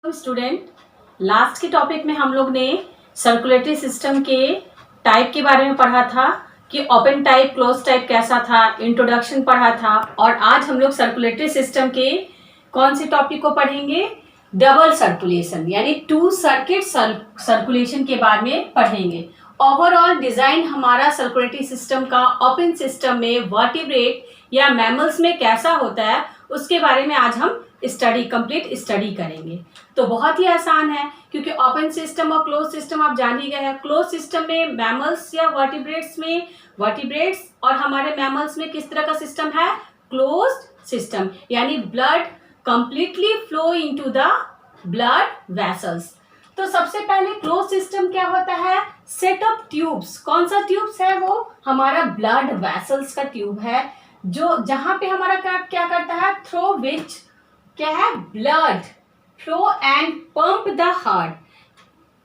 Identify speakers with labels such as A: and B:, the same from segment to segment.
A: Student, last के topic में हम लोग ने सर्कुलेटरी सिस्टम के टाइप के बारे में पढ़ा था कि ओपन टाइप, क्लोज टाइप कैसा था, इंट्रोडक्शन पढ़ा था। और आज हम लोग सर्कुलेटरी सिस्टम के कौन से टॉपिक को पढ़ेंगे? डबल सर्कुलेशन यानी टू सर्किट सर्कुलेशन के बारे में पढ़ेंगे। ओवरऑल डिजाइन हमारा सर्कुलेटरी सिस्टम का ओपन सिस्टम में वर्टिब्रेट या मैमल्स में कैसा होता है उसके बारे में आज हम कंप्लीट स्टडी करेंगे। तो बहुत ही आसान है क्योंकि ओपन सिस्टम और क्लोज सिस्टम आप जान ही गए हैं। क्लोज सिस्टम में मैमल्स या वर्टिब्रेट्स और हमारे मैमल्स में किस तरह का सिस्टम है? क्लोज्ड सिस्टम, यानी blood completely flow into the blood vessels. तो सबसे पहले क्लोज सिस्टम क्या होता है? Set of tubes. कौन सा ट्यूब्स है? वो हमारा ब्लड वेसल्स का ट्यूब है, जो जहां पे हमारा क्या करता है? थ्रू विच क्या है? Blood flow and pump the heart.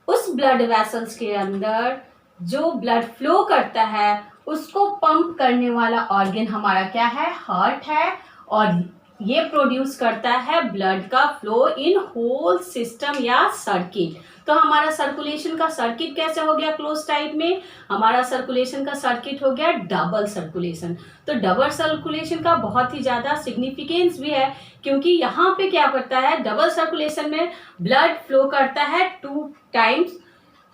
A: उस ब्लड वेसल्स के अंदर जो ब्लड फ्लो करता है उसको पंप करने वाला ऑर्गन हमारा क्या है? हार्ट है। और ये प्रोड्यूस करता है ब्लड का फ्लो इन होल सिस्टम या सर्किट। तो हमारा सर्कुलेशन का सर्किट कैसे हो गया? क्लोज टाइप में हमारा सर्कुलेशन का सर्किट हो गया डबल सर्कुलेशन। तो डबल सर्कुलेशन का बहुत ही ज्यादा सिग्निफिकेंस भी है क्योंकि यहाँ पे क्या करता है? डबल सर्कुलेशन में ब्लड फ्लो करता है 2 टाइम्स,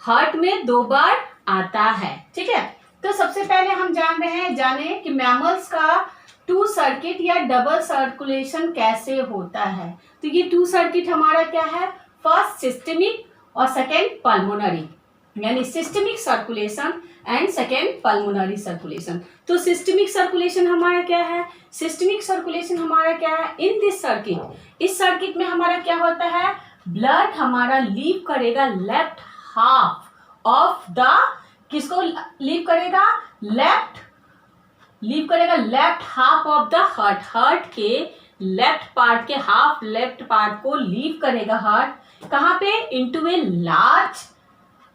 A: हार्ट में 2 बार आता है। ठीक है, तो सबसे पहले हम जाने कि मैमल्स का 2 सर्किट या डबल सर्कुलेशन कैसे होता है। तो ये 2 सर्किट हमारा क्या है? फर्स्ट सिस्टमिक और सेकेंड पल्मोनरी, यानी systemic circulation and second pulmonary circulation. तो सिस्टमिक सर्कुलेशन हमारा क्या है? सिस्टमिक सर्कुलेशन हमारा क्या है? इन दिस सर्किट, इस सर्किट में हमारा क्या होता है? ब्लड हमारा लीव करेगा लेफ्ट हाफ ऑफ द, किसको लीव करेगा? Left half of the heart. Heart के लेफ्ट पार्ट के हाफ लेफ्ट पार्ट को लीव करेगा हार्ट। कहाँ पे? Into a large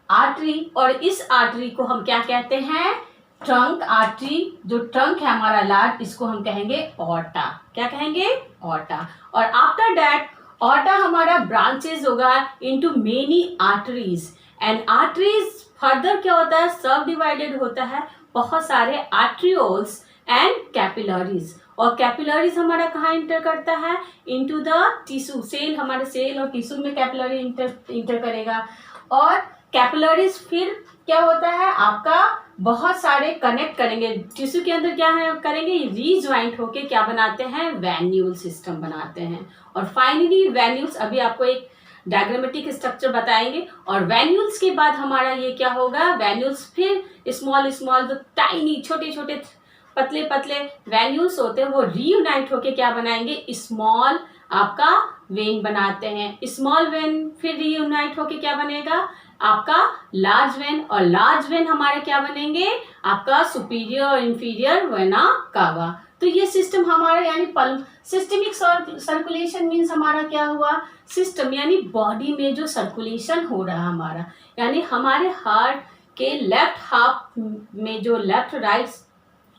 A: artery. और इस आर्टरी को हम क्या कहते हैं? Trunk artery. जो ट्रंक है हमारा लार्ज, इसको हम कहेंगे ऑर्टा। क्या कहेंगे? ऑर्टा। और आफ्टर दैट ऑर्टा हमारा ब्रांचेस होगा into many arteries. And arteries further क्या होता है? सब डिवाइडेड होता है बहुत सारे आर्ट्रियोल्स एंड कैपिलरीज। और कैपिलरीज हमारा कहाँ इंटर करता है? Into the tissue cell. हमारे सेल और टिश्यू में कैपिलरी इंटर करेगा। और कैपिलरीज फिर क्या होता है? आपका बहुत सारे कनेक्ट करेंगे टिश्यू के अंदर, क्या है करेंगे? रीज्वाइंट होके क्या बनाते हैं? वेन्यूल सिस्टम बनाते हैं। और फाइनली वेन्यूल्स, अभी आपको एक डायग्रामेटिक स्ट्रक्चर बताएंगे। और वेन्यूल्स के बाद हमारा ये क्या होगा? वेन्यूल्स फिर स्मॉल जो टाइनी छोटे पतले वेन्यूल्स होते हैं वो रीयूनाइट होके क्या बनाएंगे? स्मॉल आपका वेन बनाते हैं। स्मॉल वेन फिर रीयूनाइट होके क्या बनेगा? आपका लार्ज वेन। और लार्ज वेन हमारे क्या बनेंगे? आपका सुपीरियर और इंफीरियर वेना कावा। तो ये सिस्टम हमारा यानी सिस्टमिक सर्कुलेशन मीन्स हमारा क्या हुआ? सिस्टम यानी बॉडी में जो सर्कुलेशन हो रहा है हमारा, यानी हमारे हार्ट के लेफ्ट हाफ में जो लेफ्ट राइट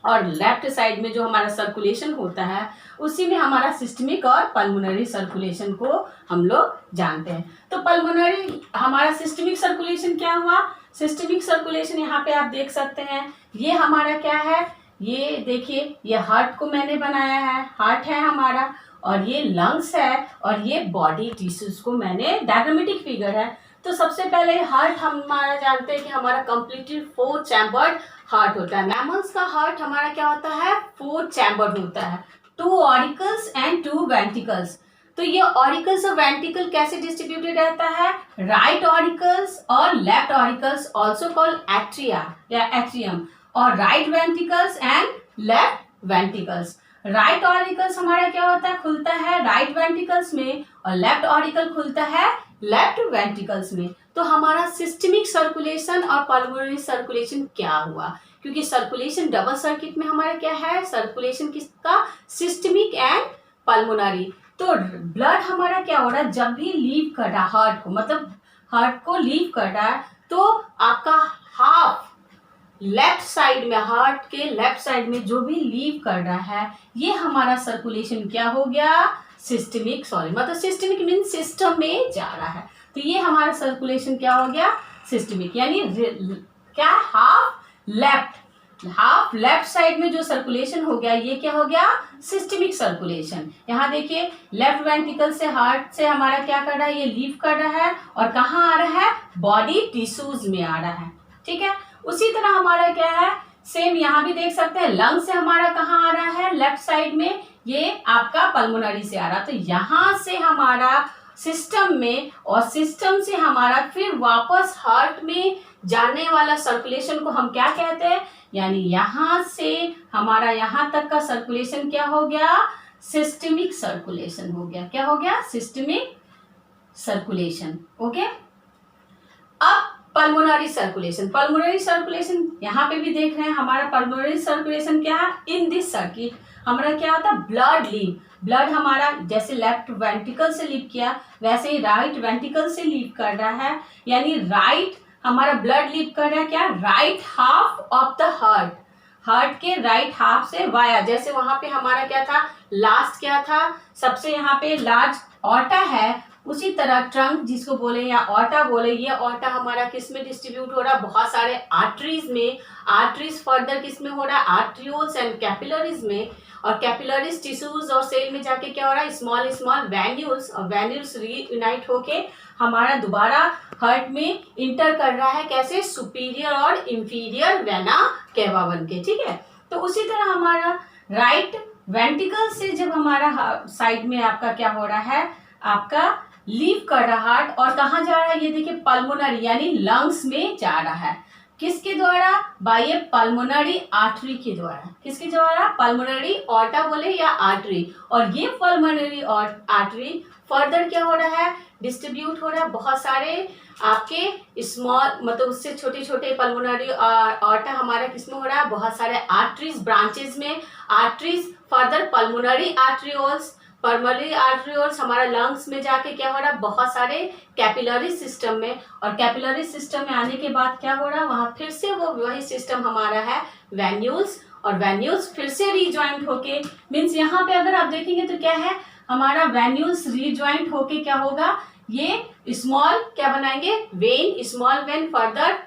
A: और लेफ्ट साइड में जो हमारा सर्कुलेशन होता है उसी में हमारा सिस्टमिक और पल्मोनरी सर्कुलेशन को हम लोग जानते हैं। तो पल्मोनरी हमारा सिस्टमिक सर्कुलेशन क्या हुआ? सिस्टमिक सर्कुलेशन यहाँ पे आप देख सकते हैं। ये हमारा क्या है? ये देखिए, ये हार्ट को मैंने बनाया है, हार्ट है हमारा, और ये लंग्स है, और ये बॉडी टिश्यूज को मैंने डायग्रामेटिक फिगर है। तो सबसे पहले हार्ट हमारा जानते हैं कि हमारा कंप्लीटली 4 चैम्बर्ड हार्ट होता है। मैमल्स का हार्ट हमारा क्या होता है? 4 चैम्बर्ड होता है, 2 ऑरिकल्स एंड 2 वेंट्रिकल्स। तो ये ऑरिकल्स और वेंट्रिकल कैसे डिस्ट्रीब्यूटेड रहता है? राइट ऑरिकल्स और left auricles also called atria या एट्रियम, और right ventricles and left ventricles. Right auricles हमारा क्या होता है? खुलता है राइट वेंट्रिकल्स में, और लेफ्ट ऑरिकल खुलता है लेफ्ट वेंट्रिकल्स में। तो हमारा सिस्टमिक सर्कुलेशन और पल्मोनरी सर्कुलेशन क्या हुआ? क्योंकि सर्कुलेशन डबल सर्किट में हमारा क्या है? सर्कुलेशन किसका? Systemic and pulmonary. तो ब्लड हमारा क्या हो रहा है? जब भी लीव कर रहा है हार्ट को, मतलब हार्ट को लीव कर रहा है, तो आपका हाफ लेफ्ट साइड में, हार्ट के लेफ्ट साइड में जो भी लीव कर रहा है, ये हमारा सर्कुलेशन क्या हो गया? मतलब सिस्टमिक मीन्स सिस्टम में जा रहा है। तो ये हमारा सर्कुलेशन क्या हो गया, सिस्टमिक, यानी क्या, हाफ लेफ्ट साइड में जो सर्कुलेशन हो गया ये क्या हो गया, सिस्टमिक सर्कुलेशन। यहाँ देखिए लेफ्ट वेंट्रिकल से हार्ट से हमारा क्या कर रहा है, ये लीव कर रहा है और कहाँ आ रहा है, बॉडी टिश्यूज में आ रहा है। ठीक है, उसी तरह हमारा क्या है, सेम यहाँ भी देख सकते हैं, लंग से हमारा कहाँ आ रहा है, लेफ्ट साइड में, ये आपका पल्मोनरी से आ रहा है। तो यहाँ से हमारा सिस्टम में और सिस्टम से हमारा फिर वापस हार्ट में जाने वाला सर्कुलेशन को हम क्या कहते हैं, यानी यहाँ से हमारा यहाँ तक का सर्कुलेशन क्या हो गया, सिस्टमिक सर्कुलेशन हो गया। क्या हो गया, सिस्टमिक सर्कुलेशन। ओके, अब पल्मोनरी सर्कुलेशन यहाँ पे भी देख रहे हैं, हमारा पल्मोनरी सर्कुलेशन क्या है, इन दिस सर्किट हमारा क्या होता है, ब्लड हमारा जैसे लेफ्ट वेंट्रिकल से लीव किया वैसे ही राइट वेंट्रिकल से लीव कर रहा है, यानी राइट हमारा ब्लड लीव कर रहा है क्या, right half of the heart के राइट हाफ से वाया, जैसे वहां पे हमारा क्या था, लास्ट क्या था, सबसे यहाँ पे लार्ज ऑर्टा है, उसी तरह ट्रंक जिसको बोले या ऑर्टा बोले, ये ऑर्टा हमारा किस में डिस्ट्रीब्यूट हो रहा है, बहुत सारे आर्टरीज में, आर्टरीज फर्दर किस में हो रहा है, आर्ट्रियोल्स एंड कैपिलरीज में, और कैपिलरीज टिश्यूज और सेल में जाके क्या हो रहा है, स्मॉल वैन्यूल्स, और वैन्यूल्स रीयूनाइट होके हमारा दोबारा हार्ट में इंटर कर रहा है, कैसे, सुपीरियर और इंफीरियर वेना केवा बन के। ठीक है, तो उसी तरह हमारा राइट वेंट्रिकल से जब हमारा साइड में आपका क्या हो रहा है, आपका लीव कर रहा हार्ट, और कहाँ जा रहा है, ये देखिए पल्मोनरी यानी लंग्स में जा रहा है, किसके द्वारा, बाय ए पल्मोनरी आर्टरी के द्वारा, किसके द्वारा, पल्मोनरी ऑर्टा बोले या आर्टरी, और ये पल्मोनरी आर्टरी फर्दर क्या हो रहा है, डिस्ट्रीब्यूट हो रहा है बहुत सारे आपके स्मॉल, मतलब उससे छोटे छोटे पल्मोनरी ऑर्टा हमारा किसमें हो रहा है, बहुत सारे आर्टरीज ब्रांचेस में, आर्टरीज फर्दर पल्मोनरी आर्टरियोल्स हमारा लंग्स में जाके क्या हो रहा है, बहुत सारे कैपिलरी सिस्टम में, और कैपिलरी सिस्टम में आने के बाद क्या हो रहा है, वहां फिर से वो वही सिस्टम हमारा है वेन्यूल्स, और वेन्यूल्स फिर से रीजॉइंट होके, मीन्स यहाँ पे अगर आप देखेंगे तो क्या है, हमारा वेन्यूल्स रीजॉइंट होके क्या होगा, ये स्मॉल क्या बनाएंगे, when, small when further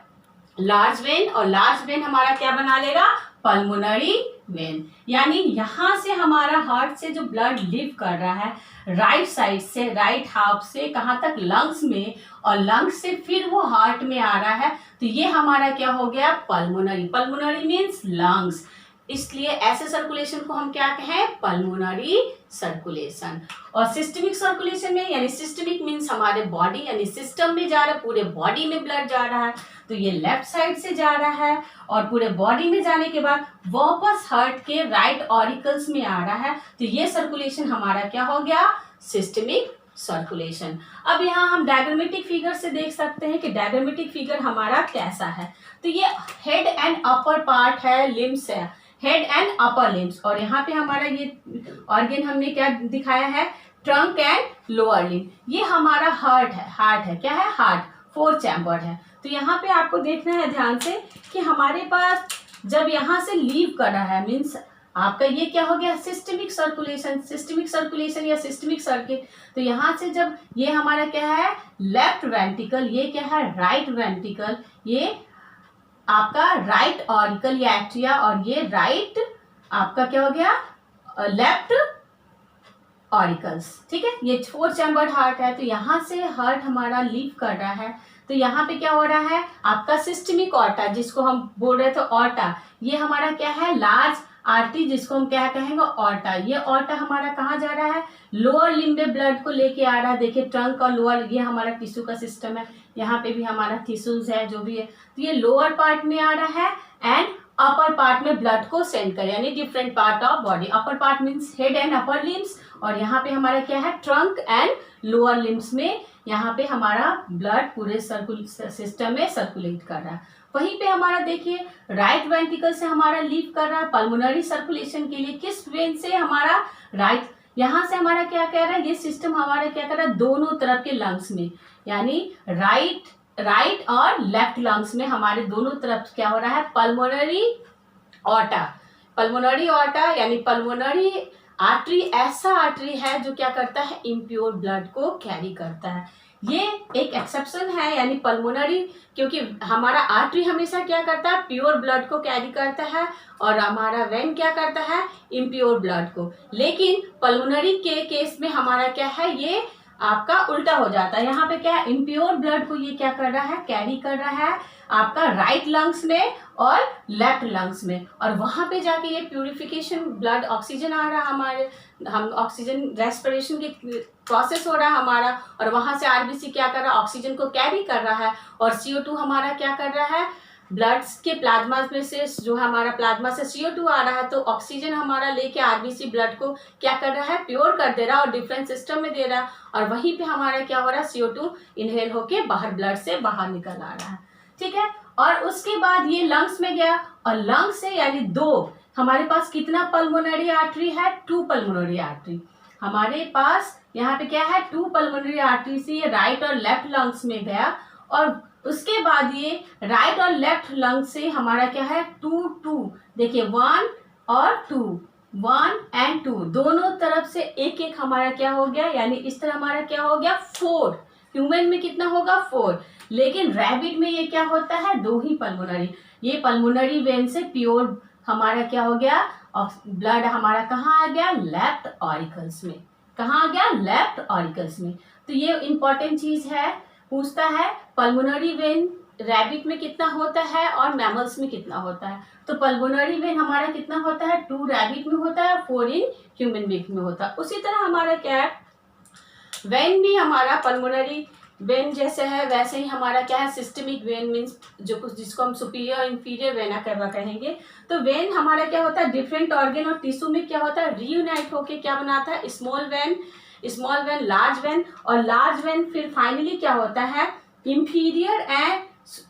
A: large vein, और लार्ज वेन हमारा क्या बना लेगा, पल्मोनरी वेन। यानी यहाँ से हमारा हार्ट से जो ब्लड लीव कर रहा है राइट साइड से, राइट हाफ से कहाँ तक, लंग्स में, और लंग्स से फिर वो हार्ट में आ रहा है, तो ये हमारा क्या हो गया, पल्मोनरी मीन्स लंग्स, इसलिए ऐसे सर्कुलेशन को हम क्या कहें, पल्मोनरी सर्कुलेशन। और सिस्टमिक सर्कुलेशन में, यानी सिस्टमिक मीन्स हमारे बॉडी यानी सिस्टम में जा रहा है, पूरे बॉडी में ब्लड जा रहा है, तो ये लेफ्ट साइड से जा रहा है, और पूरे बॉडी में जाने के बाद वापस हार्ट के राइट ऑरिकल्स में आ रहा है, तो ये सर्कुलेशन हमारा क्या हो गया, सिस्टमिक सर्कुलेशन। अब यहाँ हम डायग्रामेटिक फिगर से देख सकते हैं कि डायग्रामेटिक फिगर हमारा कैसा है। तो ये हेड एंड अपर पार्ट है, लिम्स है, हेड एंड अपर लिम्स, और यहाँ पे हमारा ये ऑर्गन हमने क्या दिखाया है, ट्रंक एंड लोअर लिम्ब। ये हमारा हार्ट है, क्या है, हार्ट 4 चैम्बर है। तो यहाँ पे आपको देखना है ध्यान से कि हमारे पास जब यहाँ से लीव कर रहा है, मीन्स आपका ये क्या हो गया, सिस्टमिक सर्कुलेशन या सिस्टमिक सर्किट। तो यहाँ से जब ये हमारा क्या है, लेफ्ट वेंट्रिकल, ये क्या है, राइट वेंट्रिकल, ये आपका राइट ऑरिकल या एट्रिया, और ये राइट आपका क्या हो गया, लेफ्ट ऑरिकल्स। ठीक है, ये 4 चैम्बर्ड हार्ट है, तो यहाँ से हार्ट हमारा लीव कर रहा है, तो यहाँ पे क्या हो रहा है, आपका सिस्टमिक ऑर्टा, जिसको हम बोल रहे थे ऑर्टा, ये हमारा क्या है, लार्ज आर्टरी, जिसको हम क्या कहेंगे, ऑर्टा। ये ऑर्टा हमारा कहाँ जा रहा है, लोअर लिम्ब में ब्लड को लेके आ रहा है। देखिए ट्रंक और लोअर, ये हमारा टिश्यू का सिस्टम है, यहाँ पे भी हमारा टिश्यूज है जो भी है, तो ये लोअर पार्ट में आ रहा है, एंड अपर पार्ट में ब्लड को सेंड कर, यानी different part of body. Upper part means head and upper limbs, और यहाँ पे हमारा क्या है, ट्रंक एंड लोअर लिम्स में यहाँ पे हमारा ब्लड पूरे सिस्टम में सर्कुलेट कर रहा है। वहीं पे हमारा देखिए राइट वेंट्रिकल से हमारा लीव कर रहा है पल्मोनरी सर्कुलेशन के लिए, किस वेन से, हमारा राइट, यहाँ से हमारा क्या कह रहा है, ये सिस्टम हमारा क्या कर रहा है, दोनों तरफ के लंग्स में, यानी राइट और लेफ्ट लंग्स में हमारे दोनों तरफ क्या हो रहा है, पल्मोनरी ऑर्टा यानी पल्मोनरी आर्टरी ऐसा आर्टरी है जो क्या करता है, इम्प्योर ब्लड को कैरी करता है। ये एक एक्सेप्शन है, यानी पल्मोनरी, क्योंकि हमारा आर्टरी हमेशा क्या करता है, प्योर ब्लड को कैरी करता है, और हमारा वेन क्या करता है, इम्प्योर ब्लड को। लेकिन पल्मोनरी के केस में हमारा क्या है, ये आपका उल्टा हो जाता है। यहाँ पे क्या है, इम्प्योर ब्लड को ये क्या कर रहा है, कैरी कर रहा है आपका राइट लंग्स में और लेफ्ट लंग्स में, और वहां पे जाके ये प्यूरिफिकेशन, ब्लड ऑक्सीजन आ रहा है हमारे, हम ऑक्सीजन रेस्पिरेशन की प्रोसेस हो रहा है हमारा, और वहां से आरबीसी क्या कर रहा है, ऑक्सीजन को कैरी कर रहा है, और CO2 हमारा क्या कर रहा है, ब्लड के प्लाज्मा में से जो हमारा प्लाज्मा से CO2 आ रहा है, तो ऑक्सीजन हमारा लेके आरबीसी ब्लड को क्या कर रहा है, प्योर कर दे रहा है और डिफरेंट सिस्टम में दे रहा है, और वहीं पे हमारा क्या हो रहा है, CO2 इनहेल होके बाहर ब्लड से बाहर निकल आ रहा है। ठीक है, और उसके बाद ये लंग्स में गया, और लंग्स से यानी दो, हमारे पास कितना पल्मोनरी आर्टरी है, 2 पल्मोनरी आर्टरी हमारे पास। यहाँ पे क्या है, 2 पल्मोनरी आर्टरी से ये राइट और लेफ्ट लंग्स में गया, और उसके बाद ये राइट और लेफ्ट लंग से हमारा क्या है, 2 देखिए 1 और 2, 1 and 2 दोनों तरफ से एक एक हमारा क्या हो गया, यानी इस तरह हमारा क्या हो गया, 4। ह्यूमन में कितना होगा, 4, लेकिन रैबिट में ये क्या होता है, 2 ही पल्मोनरी। ये पल्मोनरी वेन से प्योर हमारा क्या हो गया, ब्लड हमारा कहाँ आ गया, लेफ्ट ऑरिकल्स में। कहाँ आ गया, लेफ्ट ऑरिकल्स में। तो ये इंपॉर्टेंट चीज है, पूछता है पल्मोनरी वेन रैबिट में कितना होता है और मैमल्स में कितना होता है। तो पल्मोनरी वेन हमारा कितना होता है, 2 रैबिट में होता है, 4 इन ह्यूमन बीइंग में होता है। उसी तरह हमारा क्या है, वेन भी हमारा पल्मोनरी वेन जैसे है वैसे ही हमारा क्या है, सिस्टमिक वेन मीन्स जो कुछ जिसको हम सुपीरियर इंफीरियर वेना करवा कहेंगे। तो वेन हमारा क्या होता है, डिफरेंट ऑर्गन और टिश्यू में क्या होता है, रीयूनाइट होके क्या बनाता है, स्मॉल वेन, लार्ज वेन, और लार्ज वेन फिर फाइनली क्या होता है,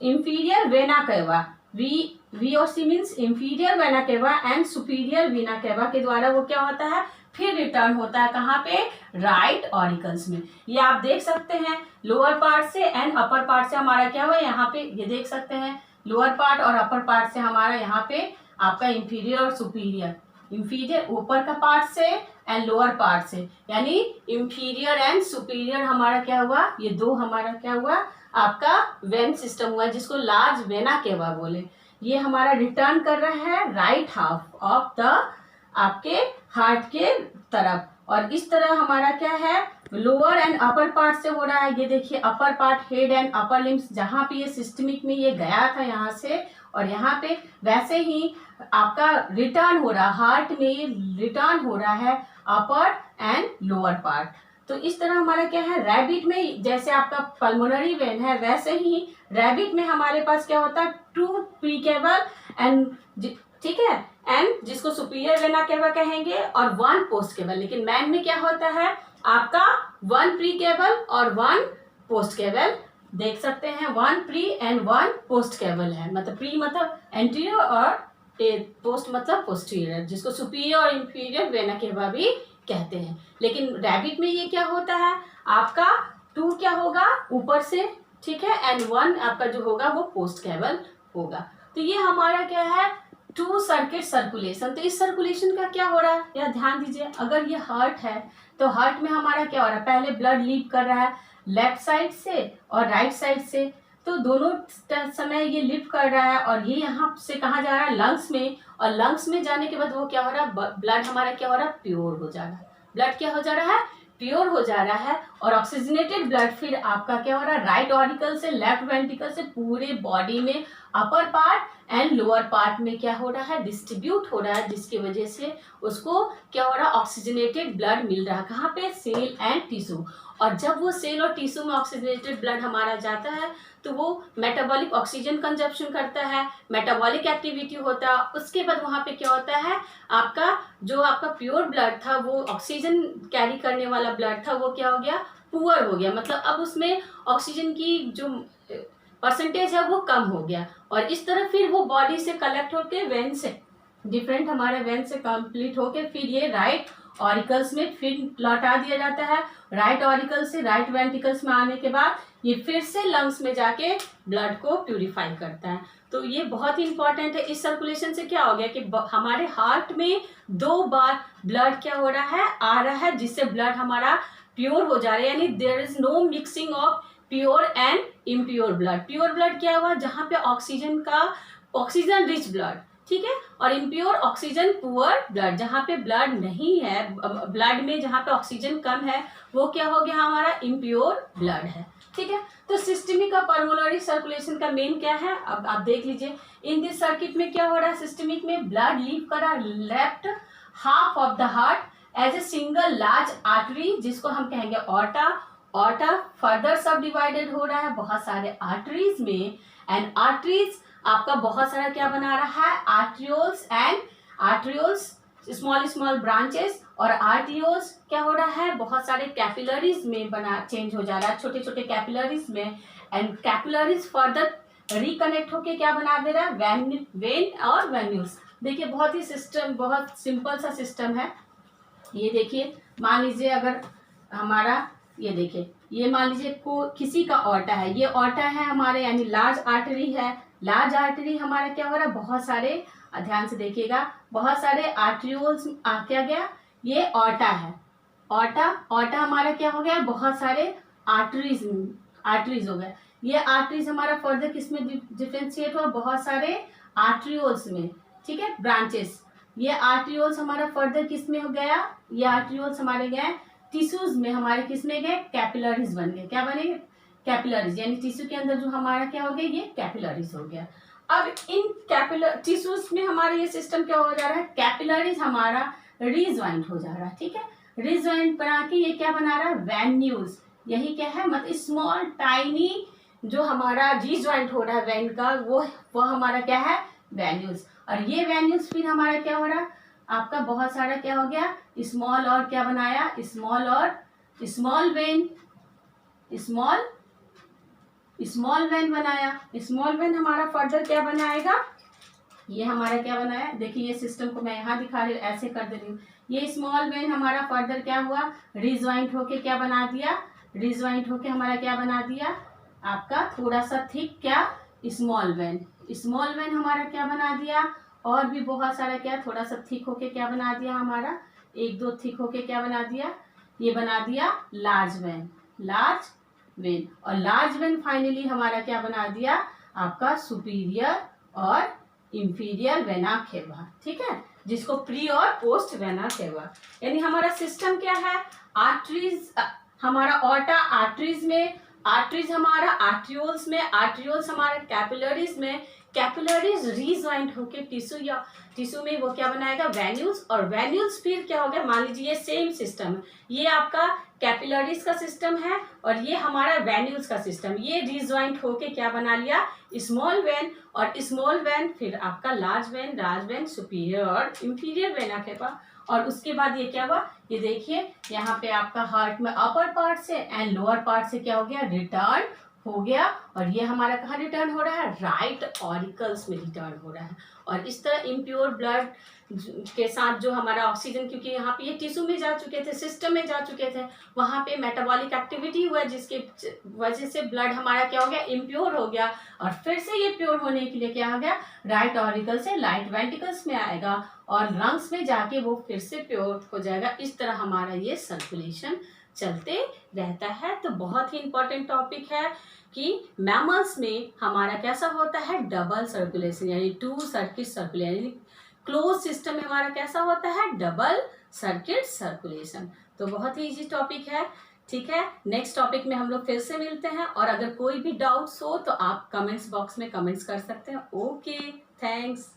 A: इंफीरियर वेना कैवा, वी और C means inferior vena cava and superior vena cava के द्वारा वो क्या होता है, फिर रिटर्न होता है कहाँ पे, राइट ऑरिकल्स में। ये आप देख सकते हैं, लोअर पार्ट से एंड अपर पार्ट से हमारा क्या हुआ, यहाँ पे ये देख सकते हैं, लोअर पार्ट और अपर पार्ट से हमारा यहाँ पे आपका इंफीरियर और सुपीरियर, इंफीरियर ऊपर का पार्ट से एंड लोअर पार्ट से, यानी इंफीरियर एंड सुपीरियर हमारा क्या हुआ, ये 2 हमारा क्या हुआ, आपका वेन सिस्टम हुआ, जिसको लार्ज वेना केवा बोले। ये हमारा रिटर्न कर रहा है राइट हाफ ऑफ द आपके हार्ट के तरफ, और इस तरह हमारा क्या है, लोअर एंड अपर पार्ट से हो रहा है। ये देखिए upper part, head and upper limbs, जहाँ पे ये सिस्टमिक में ये गया था यहाँ से, और यहाँ पे वैसे ही आपका रिटर्न हो रहा, हार्ट में रिटर्न हो रहा है अपर एंड लोअर पार्ट। तो इस तरह हमारा क्या है, रैबिट में जैसे आपका पल्मोनरी वेन है वैसे ही रैबिट में हमारे पास क्या होता है, 2 प्रीकेबल एंड, ठीक है, एंड जिसको सुपीरियर वेना केवा कहेंगे, और 1 पोस्ट केबल। लेकिन मैन में क्या होता है आपका, 1 प्री केबल और 1 पोस्ट केबल, देख सकते हैं 1 प्री एंड 1 पोस्ट केबल है, मतलब प्री मतलब एंटीरियर और पोस्ट मतलब पोस्टीरियर, जिसको सुपीरियर और इंफीरियर वेना केवा भी कहते हैं। लेकिन रैबिट में ये क्या होता है, आपका 2 क्या होगा ऊपर से, ठीक है, एंड 1 आपका जो होगा वो पोस्ट केबल होगा। तो ये हमारा क्या है, 2 सर्किट सर्कुलेशन। तो इस सर्कुलेशन का क्या हो रहा है, या ध्यान दीजिए, अगर ये हार्ट है तो हार्ट में हमारा क्या हो रहा है, पहले ब्लड लीव कर रहा है लेफ्ट साइड से और राइट साइड से, तो दोनों समय ये लिफ्ट कर रहा है, और ये यहाँ से कहाँ जा रहा है, लंग्स में, और लंग्स में जाने के बाद वो क्या हो रहा है, ब्लड हमारा क्या हो रहा है, प्योर हो जा रहा है, ब्लड क्या हो जा रहा है, प्योर हो जा रहा है, और ऑक्सीजनेटेड ब्लड फिर आपका क्या हो रहा है, राइट ऑरिकल से लेफ्ट वेंट्रिकल से पूरे बॉडी में upper part and lower part में क्या हो रहा है, डिस्ट्रीब्यूट हो रहा है, जिसकी वजह से उसको क्या हो रहा है, ऑक्सीजनेटेड ब्लड मिल रहा है, कहाँ पे, सेल एंड टिश्यू। और जब वो सेल और टिश्यू में ऑक्सीजनेटेड ब्लड हमारा जाता है तो वो मेटाबॉलिक ऑक्सीजन कंजप्शन करता है, मेटाबॉलिक एक्टिविटी होता है, उसके बाद वहाँ पे क्या होता है, आपका जो आपका प्योर ब्लड था, वो ऑक्सीजन कैरी करने वाला ब्लड था, वो क्या हो गया, पुअर हो गया, मतलब अब उसमें ऑक्सीजन की जो परसेंटेज है वो कम हो गया, और इस तरह फिर वो बॉडी से कलेक्ट होके वेन से, डिफरेंट हमारे वेन से कंप्लीट होके फिर ये राइट ऑरिकल्स में फिर लौटा दिया जाता है। राइट ऑरिकल से राइट वेंट्रिकल्स में आने के बाद ये फिर से लंग्स में जाके ब्लड को प्यूरिफाई करता है। तो ये बहुत ही इंपॉर्टेंट है। इस सर्कुलेशन से क्या हो गया कि हमारे हार्ट में 2 बार ब्लड क्या हो रहा है, आ रहा है, जिससे ब्लड हमारा प्योर हो जा रहा है। यानी there is no mixing of pure and impure blood. Pure blood क्या हुआ, जहाँ पे ऑक्सीजन रिच ब्लड, ठीक है, और इम्प्योर ऑक्सीजन पुअर ब्लड, जहाँ पे ब्लड नहीं है, ब्लड में जहाँ पे ऑक्सीजन कम है, वो क्या हो गया, हमारा इम्प्योर ब्लड है, ठीक है। तो सिस्टमिक और पल्मोनरी सर्कुलेशन का मेन क्या है, अब आप देख लीजिए। इन दिस सर्किट में क्या हो रहा है, सिस्टमिक में ब्लड लीव कर रहा है left half of the heart as a single large artery, जिसको हम कहेंगे aorta. Aorta further subdivided हो रहा है बहुत सारे आर्टरीज में, एंड आर्टरीज आपका बहुत सारा क्या बना रहा है, आर्ट्रियोल्स स्मॉल ब्रांचेस, और आर्टियोल्स क्या हो रहा है, बहुत सारे कैपिलरीज में चेंज हो जा रहा है, छोटे छोटे कैपिलरीज में, एंड कैपिलरीज फर्दर रिकनेक्ट होके क्या बना दे रहा है, वेन और वेन्यूल्स। देखिए बहुत सिंपल सा सिस्टम है। ये देखिए, मान लीजिए अगर हमारा ये देखिए, ये मान लीजिए किसी का ऑर्टा है, ये ऑर्टा है हमारे, यानी लार्ज आर्टरी है। लार्ज आर्टरी हमारा क्या हो रहा है, बहुत सारे, ध्यान से देखिएगा, बहुत सारे आर्ट्रियोल्स क्या गया, ये ऑर्टा है। ऑर्टा हमारा क्या हो गया, बहुत सारे आर्टरीज हो गए। ये आर्टरीज हमारा फर्दर किस में डिफ्रेंशिएट हुआ, बहुत सारे आर्ट्रियोल्स में, ठीक है, ब्रांचेस। ये आर्ट्रियोल्स हमारा फर्दर किस में हो गया, ये आर्ट्रियोल्स हमारे गए टिश्यूज में, हमारे किस में गए, कैपिलरीज बन गए। क्या बने, कैपिलरीज, यानी टिश्यू के अंदर जो हमारा क्या हो गया, ये कैपिलरीज हो गया। अब इन टिश्यूज में हमारा ये सिस्टम क्या हो जा रहा है, कैपिलरीज हमारा रिजॉइंट हो जा रहा है, ठीक है। रिजॉइंट बना के ये क्या बना रहा है, वेन्यूज। यही क्या है, मतलब स्मॉल टाइनी जो हमारा रिजॉइंट हो रहा है वेन का, वो हमारा क्या है, वेन्यूज। और ये वेन्यूज फिर हमारा क्या हो रहा है, आपका बहुत सारा क्या हो गया, स्मॉल और क्या बनाया, स्मॉल वेन बनाया। स्मॉल वेन हमारा फर्दर क्या बनाएगा, ये हमारा क्या बनाया, देखिए ये सिस्टम को मैं यहाँ दिखा रही हूँ, ऐसे कर दे रही हूँ। ये स्मॉल वेन हमारा फर्दर क्या हुआ, रिजॉइंट होके क्या बना दिया, रिजॉइंट होके हमारा क्या बना दिया, आपका थोड़ा सा थिक क्या, स्मॉल वेन हमारा क्या बना दिया, और भी बहुत सारा क्या, थोड़ा सा थिक होके क्या बना दिया हमारा, 1-2 थिक होके क्या बना दिया, ये बना दिया लार्ज वेन। और लार्ज वेन फाइनली हमारा क्या बना दिया, आपका सुपीरियर और इंफीरियर वेना केवा, ठीक है, जिसको प्री और पोस्ट वेना केवा। यानी हमारा सिस्टम क्या है, आर्टरीज हमारा ऑर्टा आर्टरीज में, आर्टरीज हमारा आर्ट्रियोल्स में, आर्ट्रियोल्स हमारा कैपिलरीज में, कैपिलरीज रिजॉइंट होके टिश्यू में वो क्या बनाएगा, वेन्यूल्स, और वेन्यूल्स फिर क्या हो गया, मान लीजिए ये सेम सिस्टम है, ये आपका कैपिलरीज का सिस्टम है और ये हमारा वेन्यूल्स का सिस्टम, ये रिजॉइंट होके क्या बना लिया, स्मॉल वेन, और स्मॉल वेन फिर आपका लार्ज वेन सुपीरियर और इंफीरियर वेना केवा। और उसके बाद ये क्या हुआ, ये देखिए यहाँ पे आपका हार्ट में अपर पार्ट से एंड लोअर पार्ट से क्या हो गया, रिटर्न हो गया, और ये हमारा कहाँ रिटर्न हो रहा है, राइट ऑरिकल्स में रिटर्न हो रहा है। और इस तरह इम्प्योर ब्लड के साथ जो हमारा ऑक्सीजन, क्योंकि यहाँ पे ये टिश्यू में जा चुके थे, सिस्टम में जा चुके थे, वहाँ पे मेटाबॉलिक एक्टिविटी हुआ, जिसके वजह से ब्लड हमारा क्या हो गया, इम्प्योर हो गया, और फिर से ये प्योर होने के लिए क्या हो गया, राइट ऑरिकल से राइट वेंट्रिकल्स में आएगा और लंग्स में जाके वो फिर से प्योर हो जाएगा। इस तरह हमारा ये सर्कुलेशन चलते रहता है। तो बहुत ही इंपॉर्टेंट टॉपिक है कि मैमल्स में हमारा कैसा होता है, डबल सर्कुलेशन, यानी 2 सर्किट सर्कुलेशन, यानी क्लोज सिस्टम में हमारा कैसा होता है, डबल सर्किट सर्कुलेशन। तो बहुत ही इजी टॉपिक है, ठीक है। नेक्स्ट टॉपिक में हम लोग फिर से मिलते हैं, और अगर कोई भी डाउट्स हो तो आप कमेंट्स बॉक्स में कमेंट्स कर सकते हैं। Okay, thanks.